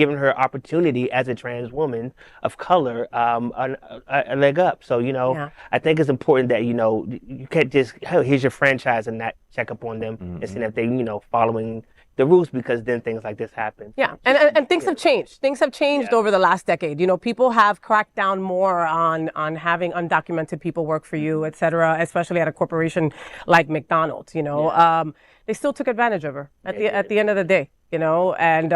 giving her opportunity as a trans woman of color, a leg up. So, I think it's important that, you can't just, here's your franchise and not check up on them and see if they, following the rules, because then things like this happen. Yeah, and things have changed. Things have changed over the last decade. People have cracked down more on having undocumented people work for you, et cetera, especially at a corporation like McDonald's. They still took advantage of her at the end of the day. And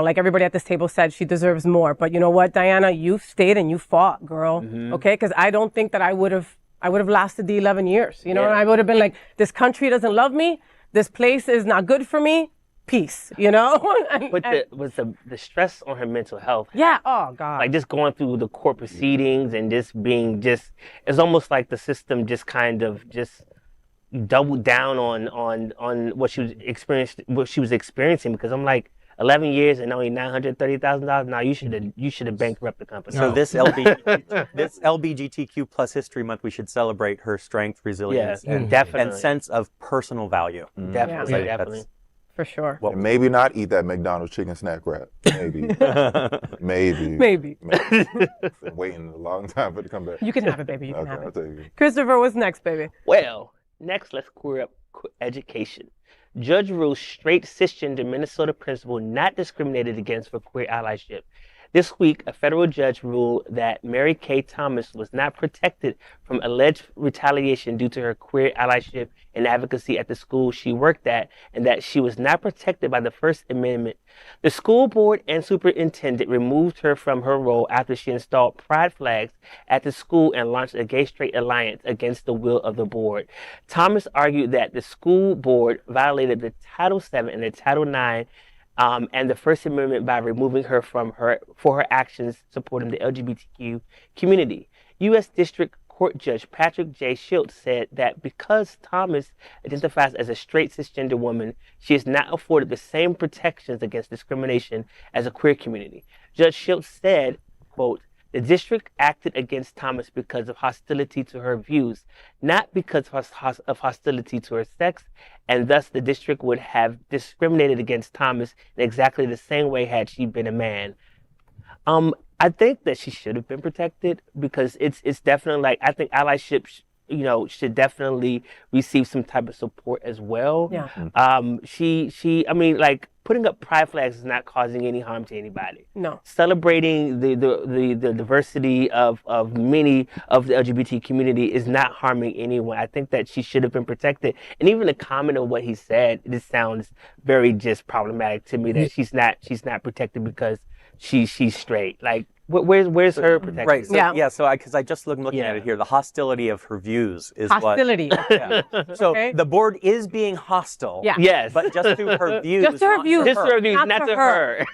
like everybody at this table said, she deserves more. But you know what, Diana, you stayed and you fought, girl. Okay, because I don't think that I would have lasted the 11 years. And I would have been like, this country doesn't love me. This place is not good for me. Peace, But the stress on her mental health. Yeah. Oh God. Like just going through the court proceedings and it's almost like the system just kind of doubled down on what she was experiencing. Because I'm like, 11 years and only $930,000. Now you should have bankrupt the company. So this LGBTQ plus History Month, we should celebrate her strength, resilience, and sense of personal value. Definitely. For sure. Well, maybe not eat that McDonald's chicken snack wrap. Maybe. Maybe. Been waiting a long time for it to come back. You can have it, baby. You can have it. I'll take it. Christopher, what's next, baby? Well, next, let's queer up education. Judge rules straight cisgender Minnesota principal not discriminated against for queer allyship. This week, a federal judge ruled that Mary Kay Thomas was not protected from alleged retaliation due to her queer allyship and advocacy at the school she worked at, and that she was not protected by the First Amendment. The school board and superintendent removed her from her role after she installed pride flags at the school and launched a gay-straight alliance against the will of the board. Thomas argued that the school board violated the Title VII and the Title IX and the First Amendment by removing her for her actions supporting the LGBTQ community. U.S. District Court Judge Patrick J. Schultz said that because Thomas identifies as a straight cisgender woman, she is not afforded the same protections against discrimination as a queer community. Judge Schultz said, quote, "The district acted against Thomas because of hostility to her views, not because of hostility to her sex, and thus the district would have discriminated against Thomas in exactly the same way had she been a man." I think that she should have been protected because it's definitely like, I think allyship should definitely receive some type of support as well. Yeah. I mean, like, putting up pride flags is not causing any harm to anybody. No. Celebrating the diversity of many of the LGBT community is not harming anyone. I think that she should have been protected. And even the comment of what he said, this sounds very just problematic to me, that she's not protected because she's straight. Like, where's her protection? Right. So, so because I just looking at it here, the hostility of her views is hostility. So the board is being hostile. Yeah. Yes. But just through her views. Just to her views. Just to her views, not to her.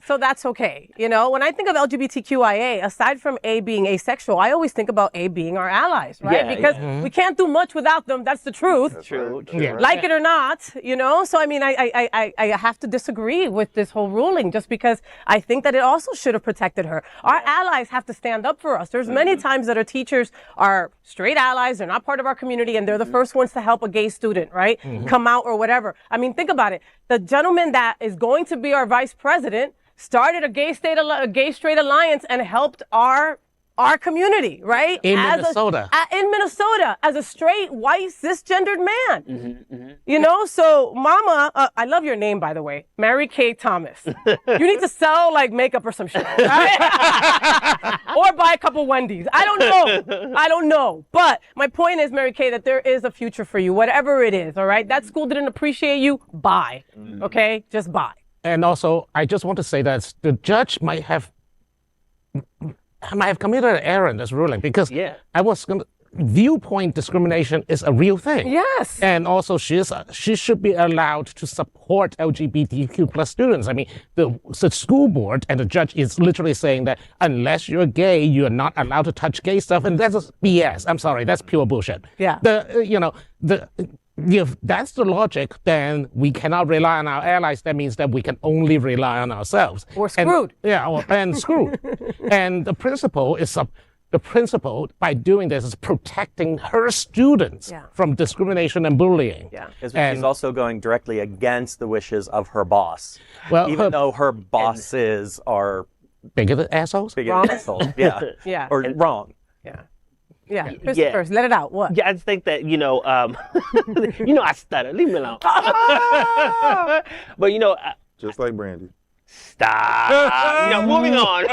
So that's okay. When I think of LGBTQIA, aside from A being asexual, I always think about A being our allies, right? Yeah, because we can't do much without them. That's the truth. That's True. right. Yeah. Like it or not, So I mean, I have to disagree with this whole ruling, just because I think that it also should have protected her. Our allies have to stand up for us. There's many times that our teachers are straight allies, they're not part of our community, and they're the first ones to help a gay student, right? Come out or whatever. I mean, think about it. The gentleman that is going to be our vice president started a gay straight alliance and helped our community, right? In Minnesota, as a straight, white, cisgendered man. So Mama, I love your name, by the way, Mary Kay Thomas. You need to sell like makeup or some shit, right? Or buy a couple Wendy's. I don't know. But my point is, Mary Kay, that there is a future for you, whatever it is, all right? That school didn't appreciate you, bye, okay? Just bye. And also, I just want to say that the judge might have committed an error in this ruling, because viewpoint discrimination is a real thing. Yes. And also she should be allowed to support LGBTQ plus students. I mean, the school board and the judge is literally saying that unless you're gay, you're not allowed to touch gay stuff, and that's BS. I'm sorry, that's pure bullshit. Yeah. if that's the logic, then we cannot rely on our allies. That means that we can only rely on ourselves. We're screwed. And screwed. And the principal by doing this is protecting her students from discrimination and bullying. Yeah, and she's also going directly against the wishes of her boss. Well, even though her bosses are bigoted assholes. Yeah. Yeah. Or wrong. Yeah. Yeah, Christopher, let it out. What? Yeah, I just think that, I stutter. Leave me alone. But, just like Brandy. Stop. Moving on.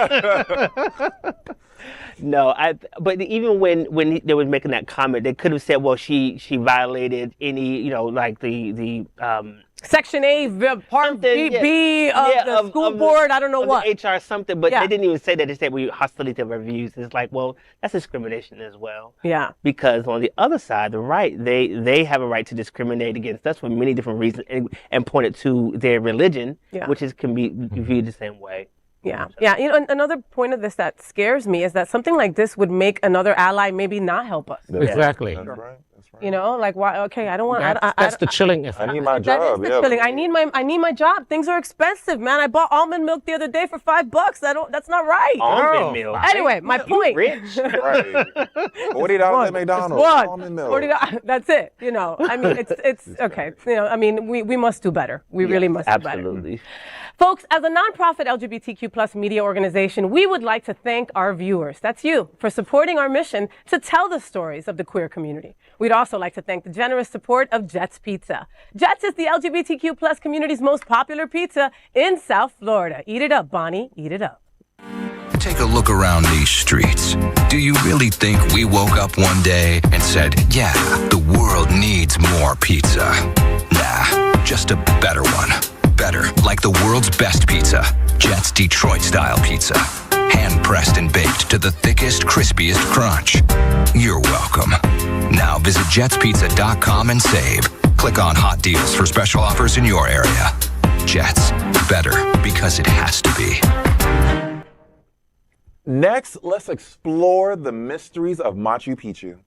No, but even when they were making that comment, they could have said, well, she violated any, like the Section A, Part B of the school board, I don't know what. HR something, but they didn't even say that. They said we hostility of our views. It's like, well, that's discrimination as well. Yeah. Because on the other side, the right, they have a right to discriminate against us for many different reasons and point it to their religion, which can be viewed the same way. Yeah. Yeah. Another point of this that scares me is that something like this would make another ally maybe not help us. Exactly. That's right. Like why? Okay, I don't want. That's the chilling effect. I need my job. That is the chilling. I need my job. Things are expensive, man. I bought almond milk the other day for $5. That's not right. Almond milk. Anyway, my point. Rich. Right. $40 at McDonald's. Almond milk. $40. That's it. I mean, it's okay. We must do better. We really must do better. Absolutely. Folks, as a nonprofit LGBTQ plus media organization, we would like to thank our viewers, that's you, for supporting our mission to tell the stories of the queer community. We'd also like to thank the generous support of Jets Pizza. Jets is the LGBTQ plus community's most popular pizza in South Florida. Eat it up, Bonnie. Eat it up. Take a look around these streets. Do you really think we woke up one day and said, yeah, the world needs more pizza? Nah, just a better one. Better, like the world's best pizza, Jet's Detroit-style pizza. Hand-pressed and baked to the thickest, crispiest crunch. You're welcome. Now visit jetspizza.com and save. Click on hot deals for special offers in your area. Jets, better because it has to be. Next, let's explore the mysteries of Machu Picchu.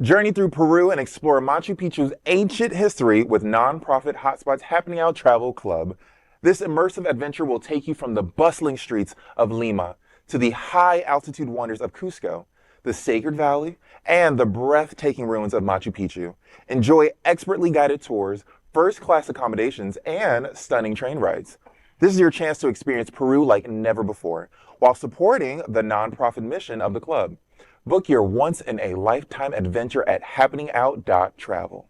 Journey through Peru and explore Machu Picchu's ancient history with nonprofit Hotspots Happening Out Travel Club. This immersive adventure will take you from the bustling streets of Lima to the high-altitude wonders of Cusco, the Sacred Valley, and the breathtaking ruins of Machu Picchu. Enjoy expertly guided tours, first-class accommodations, and stunning train rides. This is your chance to experience Peru like never before, while supporting the nonprofit mission of the club. Book your once-in-a-lifetime adventure at happeningout.travel.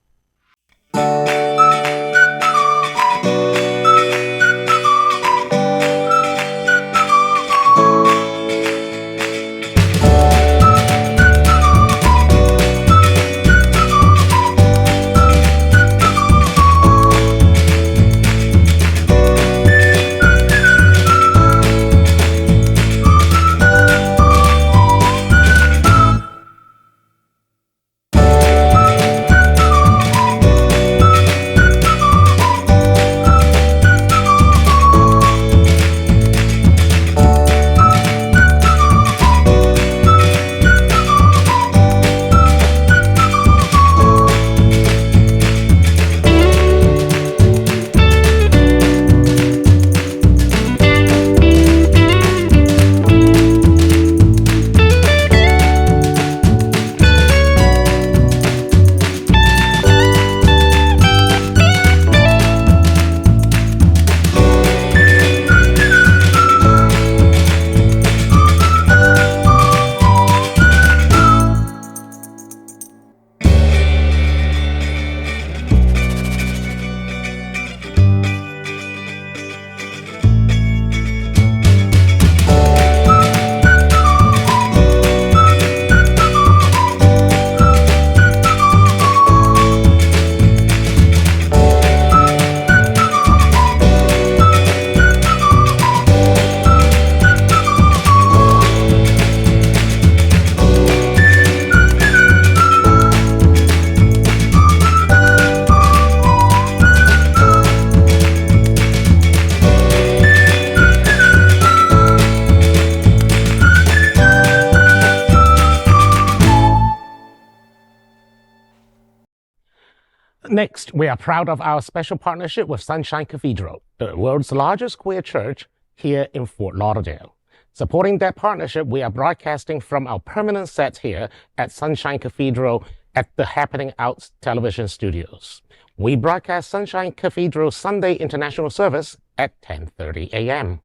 Next, we are proud of our special partnership with Sunshine Cathedral, the world's largest queer church here in Fort Lauderdale. Supporting that partnership, we are broadcasting from our permanent set here at Sunshine Cathedral at the Happening Out television studios. We broadcast Sunshine Cathedral Sunday International Service at 10:30 a.m.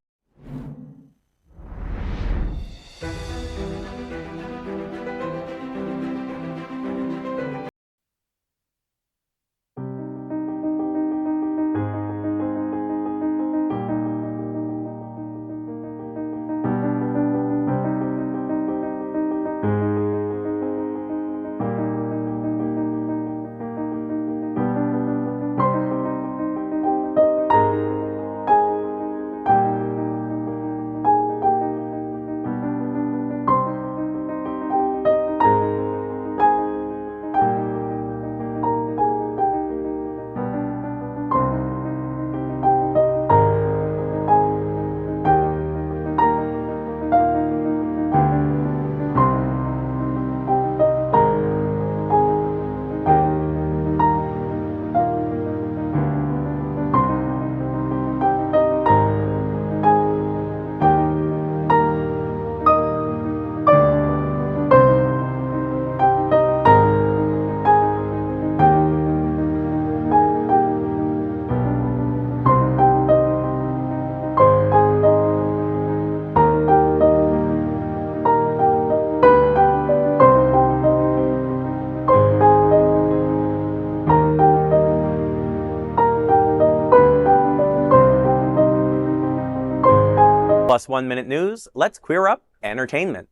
Plus 1 minute news, let's queer up entertainment.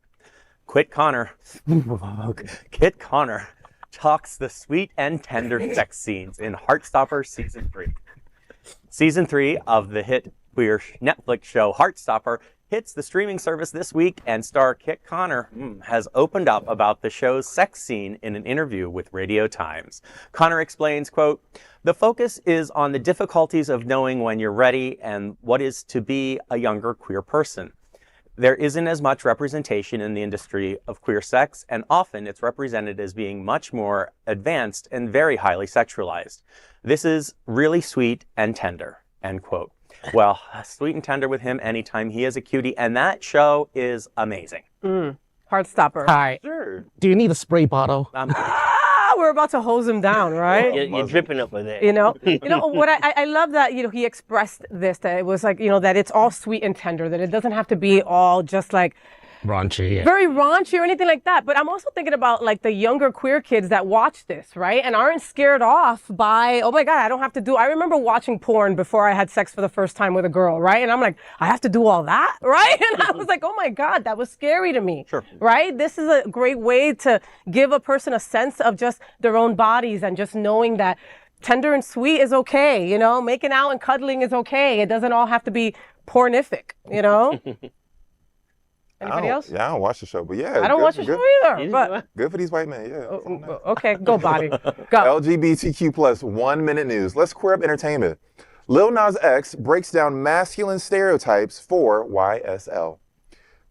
Kit Connor talks the sweet and tender sex scenes in Heartstopper Season 3. Season 3 of the hit queer Netflix show Heartstopper hits the streaming service this week, and star Kit Connor has opened up about the show's sex scene in an interview with Radio Times. Connor explains, quote, "The focus is on the difficulties of knowing when you're ready and what is to be a younger queer person. There isn't as much representation in the industry of queer sex, and often it's represented as being much more advanced and very highly sexualized. This is really sweet and tender," end quote. Well, sweet and tender with him anytime. He is a cutie, and that show is amazing. Heartstopper. Hi. Sure. Do you need a spray bottle? We're about to hose him down, right? You're dripping up with it. You know what I love that, he expressed this, that it was like, that it's all sweet and tender, that it doesn't have to be all just like raunchy. Very raunchy or anything like that. But I'm also thinking about like the younger queer kids that watch this, right? And aren't scared off by, oh my God, I don't have to do, I remember watching porn before I had sex for the first time with a girl, right? And I'm like, I have to do all that, right? And I was like, oh my God, that was scary to me, right? This is a great way to give a person a sense of just their own bodies and just knowing that tender and sweet is okay, making out and cuddling is okay. It doesn't all have to be pornific, Anybody else? Yeah, I don't watch the show, but yeah. I don't watch the show either. But good for these white men, yeah. Okay, go body. Go. LGBTQ plus 1 minute news. Let's queer up entertainment. Lil Nas X breaks down masculine stereotypes for YSL.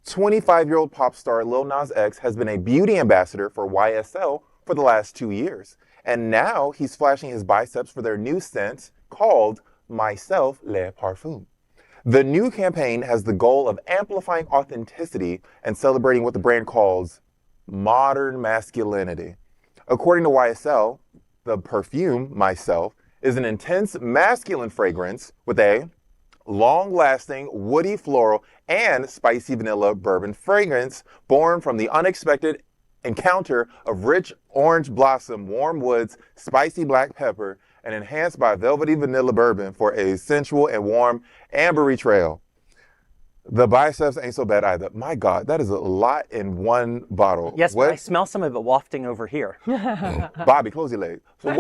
25-year-old pop star Lil Nas X has been a beauty ambassador for YSL for the last 2 years. And now he's flashing his biceps for their new scent called Myself Le Parfum. The new campaign has the goal of amplifying authenticity and celebrating what the brand calls modern masculinity. According to YSL, the perfume, Myself, is an intense masculine fragrance with a long-lasting woody floral and spicy vanilla bourbon fragrance born from the unexpected encounter of rich orange blossom, warm woods, spicy black pepper, and enhanced by velvety vanilla bourbon for a sensual and warm ambery trail. The biceps ain't so bad either. My God, that is a lot in one bottle. Yes, but I smell some of it wafting over here. Bobby, close your legs. So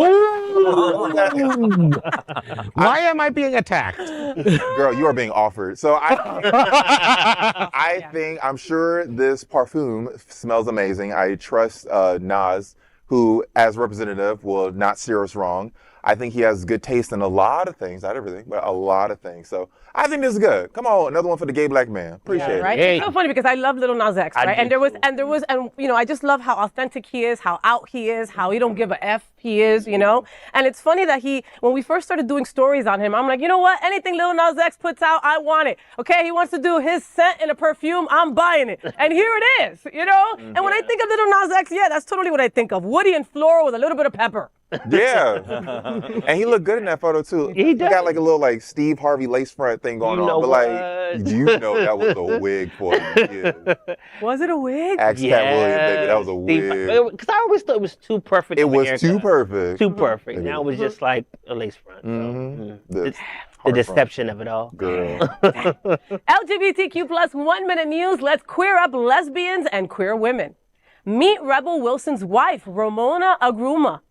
why am I being attacked? Girl, you are being offered. So I'm sure this parfum smells amazing. I trust Nas, who, as representative, will not steer us wrong. I think he has good taste in a lot of things, not everything, but a lot of things. So I think this is good. Come on, another one for the gay black man. Appreciate it. Right? It's so funny because I love Lil Nas X, right? And you know, I just love how authentic he is, how out he is, how he don't give a F he is, you know? And it's funny that when we first started doing stories on him, I'm like, you know what? Anything Lil Nas X puts out, I want it. Okay, he wants to do his scent in a perfume, I'm buying it. And here it is, you know? And when I think of Lil Nas X, yeah, that's totally what I think of. Woody and floral with a little bit of pepper. Yeah. And he looked good in that photo too. He got like a little like Steve Harvey lace front thing going on. But like, you know that was a wig for him. Was it a wig? Ask Cat Williams, baby. That was a wig. Because I always thought it was too perfect. It was too perfect. Too perfect. Now it was just like a lace front. So. The deception of it all. Girl. LGBTQ plus 1 minute news. Let's queer up lesbians and queer women. Meet Rebel Wilson's wife, Ramona Agruma.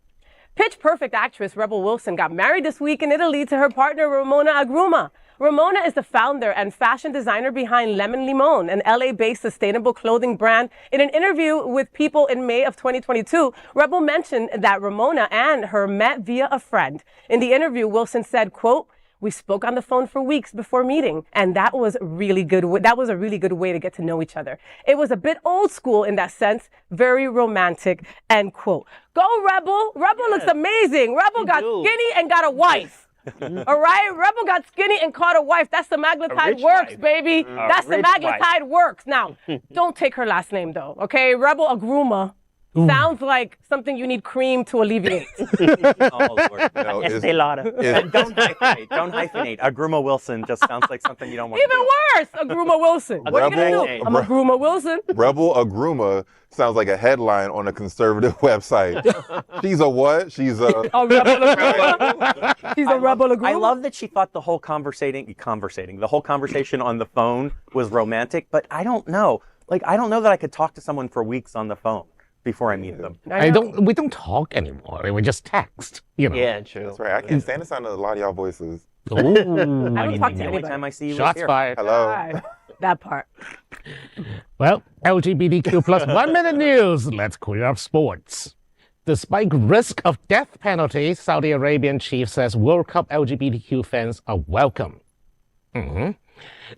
Pitch Perfect actress Rebel Wilson got married this week in Italy to her partner Ramona Agruma. Ramona is the founder and fashion designer behind Lemon Limon, an LA-based sustainable clothing brand. In an interview with People in May of 2022, Rebel mentioned that Ramona and her met via a friend. In the interview, Wilson said, quote, "We spoke on the phone for weeks before meeting, and that was a really good way to get to know each other. It was a bit old school in that sense, very romantic," end quote. Go Rebel! Rebel looks amazing. Rebel got skinny and got a wife. All right, Rebel got skinny and caught a wife. That's the magnetite works, wife. Baby. That's the magnetite works. Now, don't take her last name though, okay? Rebel Agruma. Sounds like something you need cream to alleviate. Oh, Lord. No, Don't hyphenate. Don't hyphenate. Agruma Wilson just sounds like something you don't want Even worse, Agruma Wilson. What are you going to do? I'm Agruma Wilson. Rebel Agruma sounds like a headline on a conservative website. She's a what? She's a... A Rebel Agruma. She's a Rebel Agruma. I love that she thought the whole conversation on the phone was romantic, but I don't know. Like, I don't know that I could talk to someone for weeks on the phone before I meet them. We don't talk anymore. We just text, you know. Yeah, true. That's right. I can't stand the sound of a lot of y'all voices. Ooh. I don't talk to Every anybody. time I see you, Shots here. fired. Hello. That part. Well, LGBTQ plus 1 minute news. Let's queer up sports. Despite risk of death penalty, Saudi Arabian chief says World Cup LGBTQ fans are welcome.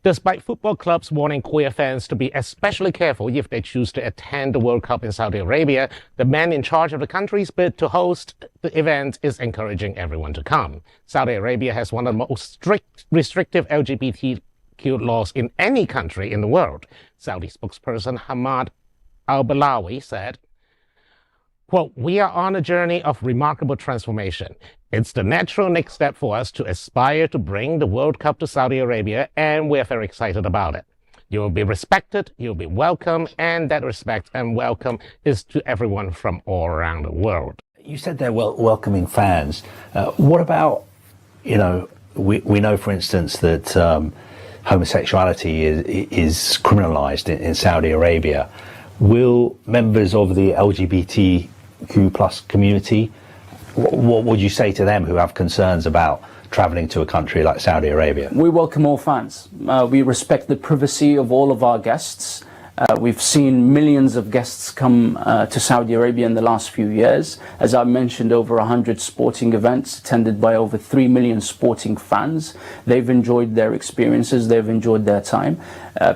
Despite football clubs warning queer fans to be especially careful if they choose to attend the World Cup in Saudi Arabia, the man in charge of the country's bid to host the event is encouraging everyone to come. Saudi Arabia has one of the most restrictive LGBTQ laws in any country in the world. Saudi spokesperson Hamad al-Balawi said, quote, "We are on a journey of remarkable transformation. It's the natural next step for us to aspire to bring the World Cup to Saudi Arabia, and we're very excited about it. You will be respected, you'll be welcome, and that respect and welcome is to everyone from all around the world." You said they're welcoming fans. What about, you know, we know, for instance, that homosexuality is criminalized in Saudi Arabia. Will members of the LGBTQ plus community, what would you say to them who have concerns about traveling to a country like Saudi Arabia? We welcome all fans. We respect the privacy of all of our guests. We've seen millions of guests come to Saudi Arabia in the last few years. As I mentioned, over 100 sporting events attended by over 3 million sporting fans. They've enjoyed their experiences. They've enjoyed their time.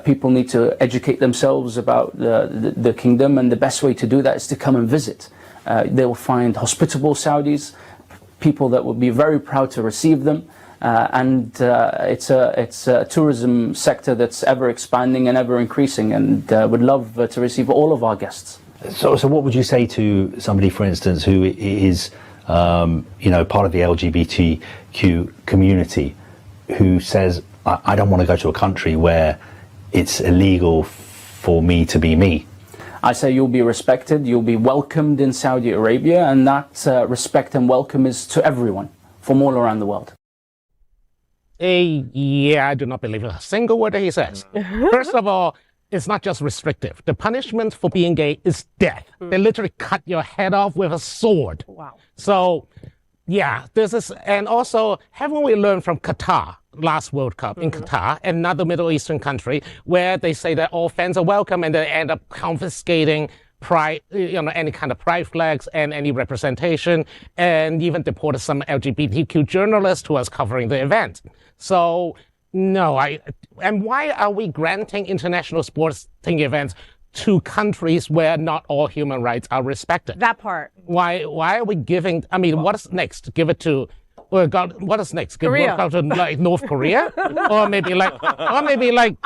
People need to educate themselves about the kingdom, and the best way to do that is to come and visit. They will find hospitable Saudis, people that will be very proud to receive them. It's a tourism sector that's ever expanding and ever increasing, and would love to receive all of our guests. So what would you say to somebody, for instance, who is, part of the LGBTQ community, who says, I don't want to go to a country where it's illegal for me to be me? I say you'll be respected, you'll be welcomed in Saudi Arabia, and that respect and welcome is to everyone from all around the world. Yeah, I do not believe a single word that he says. First of all, it's not just restrictive. The punishment for being gay is death. They literally cut your head off with a sword. Wow. So, yeah, this is, and also, haven't we learned from Qatar, last World Cup in Qatar, another Middle Eastern country, where they say that all fans are welcome and they end up confiscating pride, any kind of pride flags and any representation, and even deported some LGBTQ journalists who was covering the event. So, no, and why are we granting international sporting events to countries where not all human rights are respected? That part. Why are we giving, what's next? Give it to, what is next? Give Korea. it to like North Korea? or maybe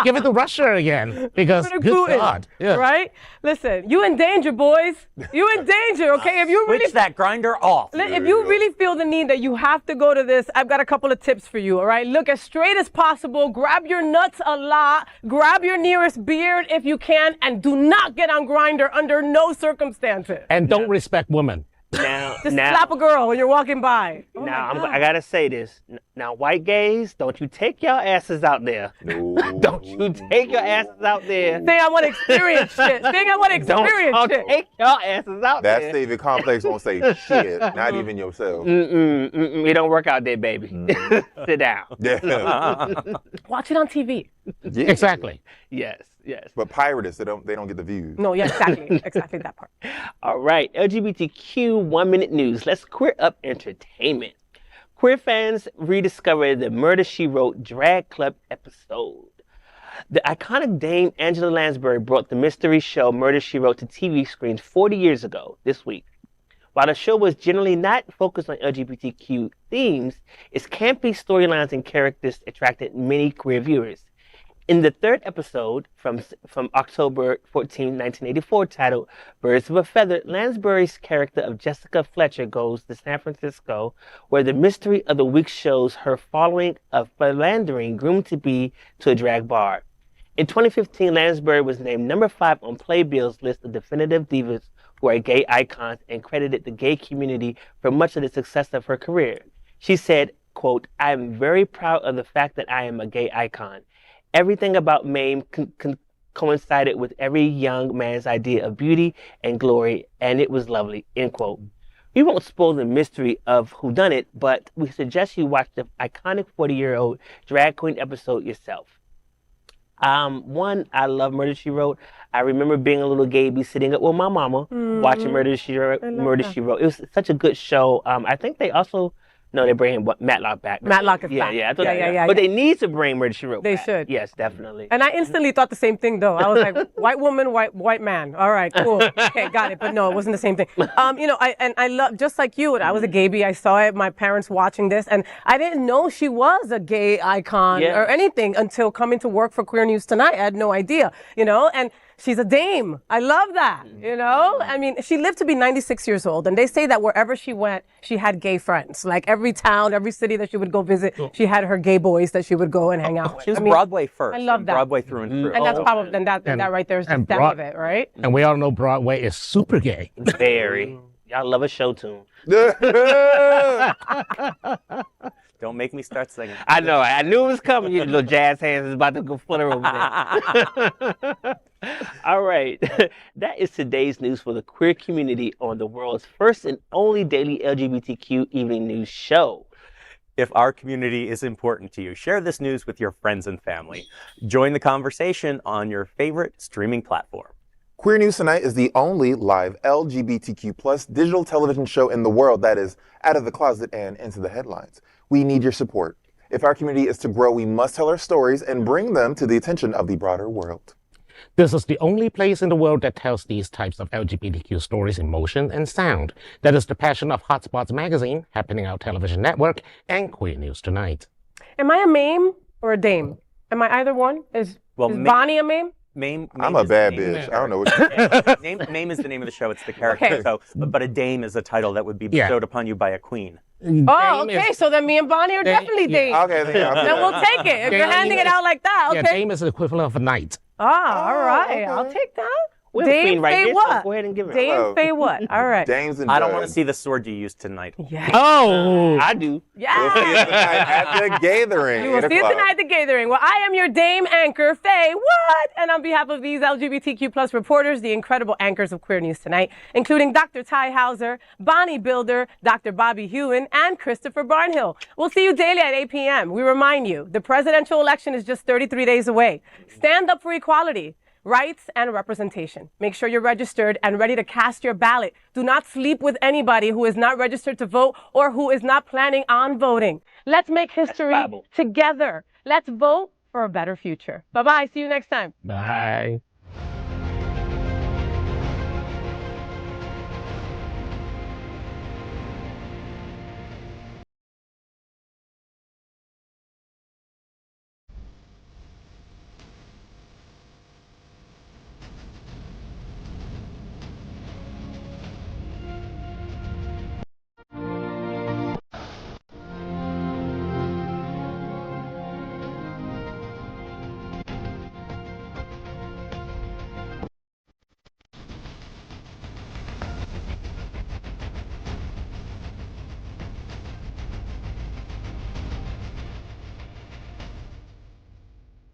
give it to Russia again, because good God. Yeah. Right? Listen, you in danger, boys. You in danger, okay? If you really Switch that grinder off. If you really feel the need that you have to go to this, I've got a couple of tips for you, all right? Look as straight as possible, grab your nuts a lot, grab your nearest beard if you can, and do not get on Grindr under no circumstances. And don't respect women. Now, Just slap a girl when you're walking by. Oh now, I gotta say this. Now, white gays, don't you take your asses out there. No. Don't you take your asses out there. Saying I want to experience shit. Saying I want to experience don't shit. take your asses out That there. Savior complex won't say shit, not even yourself. It don't work out there, baby. Sit down. Yeah. Watch it on TV. Yeah. Exactly. Yes. But pirates, they don't get the views. No, yeah, exactly. Exactly that part. All right, LGBTQ 1 Minute News. Let's queer up entertainment. Queer fans rediscovered the Murder, She Wrote drag club episode. The iconic Dame Angela Lansbury brought the mystery show Murder, She Wrote to TV screens 40 years ago this week. While the show was generally not focused on LGBTQ themes, its campy storylines and characters attracted many queer viewers. In the third episode from October 14, 1984, titled Birds of a Feather, Lansbury's character of Jessica Fletcher goes to San Francisco, where the mystery of the week shows her following a philandering groomed to be to a drag bar. In 2015, Lansbury was named number 5 on Playbill's list of definitive divas who are gay icons and credited the gay community for much of the success of her career. She said, quote, "I am very proud of the fact that I am a gay icon. Everything about Mame coincided with every young man's idea of beauty and glory, and it was lovely," end quote. We won't spoil the mystery of whodunit, but we suggest you watch the iconic 40-year-old drag queen episode yourself. One, I love Murder, She Wrote. I remember being a little gaby sitting up with my mama watching Murder, She Wrote. She Wrote. It was such a good show. I think they also... No, they're bringing Matlock back. Matlock is back. Yeah, I thought but they need to bring Murder, She Wrote They back. should. Yes, definitely. And I instantly thought the same thing, though. I was like, white woman, white man. All right, cool. Okay, got it. But no, it wasn't the same thing. I love, just like you, I was a gaby. I saw it, my parents watching this, and I didn't know she was a gay icon or anything until coming to work for Queer News Tonight. I had no idea, and she's a dame. I love that, I mean, she lived to be 96 years old, and they say that wherever she went, she had gay friends. Like every town, every city that she would go visit, she had her gay boys that she would go and hang out with. She was Broadway first. I love that. Broadway through and through. And that's probably, that right there is the stem of it, right? And we all know Broadway is super gay. Very. Y'all love a show tune. Don't make me start singing. I know. I knew it was coming. Your little jazz hands is about to go flutter over there. All right. That is today's news for the queer community on the world's first and only daily LGBTQ evening news show. If our community is important to you, share this news with your friends and family. Join the conversation on your favorite streaming platform. Queer News Tonight is the only live LGBTQ+ digital television show in the world that is out of the closet and into the headlines. We need your support. If our community is to grow, we must tell our stories and bring them to the attention of the broader world. This is the only place in the world that tells these types of LGBTQ stories in motion and sound. That is the passion of Hotspots Magazine, Happening Out Television Network, and Queer News Tonight. Am I a mame or a dame? Am I either one? Is Bonnie a mame? Mame I'm a bad bitch. I don't know what Mame is the name of the show. It's the character. Okay. So, but a dame is a title that would be bestowed upon you by a queen. Oh, okay. So then me and Bonnie are definitely dames. Okay, then we'll take it. If you're handing it out like that, okay. Yeah, dame is the equivalent of a knight. Ah, all right. I'll take that. We have a queen right here, so FayWhat? go ahead and give it. Dame FayWhat? All right. Dames and I don't want to see the sword you used tonight. Yes. Oh, I do. Yeah. We'll see it tonight at the Gathering. You will see it tonight at the Gathering. Well, I am your Dame anchor, FayWhat? And on behalf of these LGBTQ+ reporters, the incredible anchors of Queer News Tonight, including Dr. Tai Houser, Bonnie Builder, Dr. Bobby Huen, and Christopher Barnhill. We'll see you daily at 8 p.m. We remind you, the presidential election is just 33 days away. Stand up for equality. rights and representation. Make sure you're registered and ready to cast your ballot. Do not sleep with anybody who is not registered to vote or who is not planning on voting. Let's make history together. Let's vote for a better future. Bye-bye. See you next time. Bye.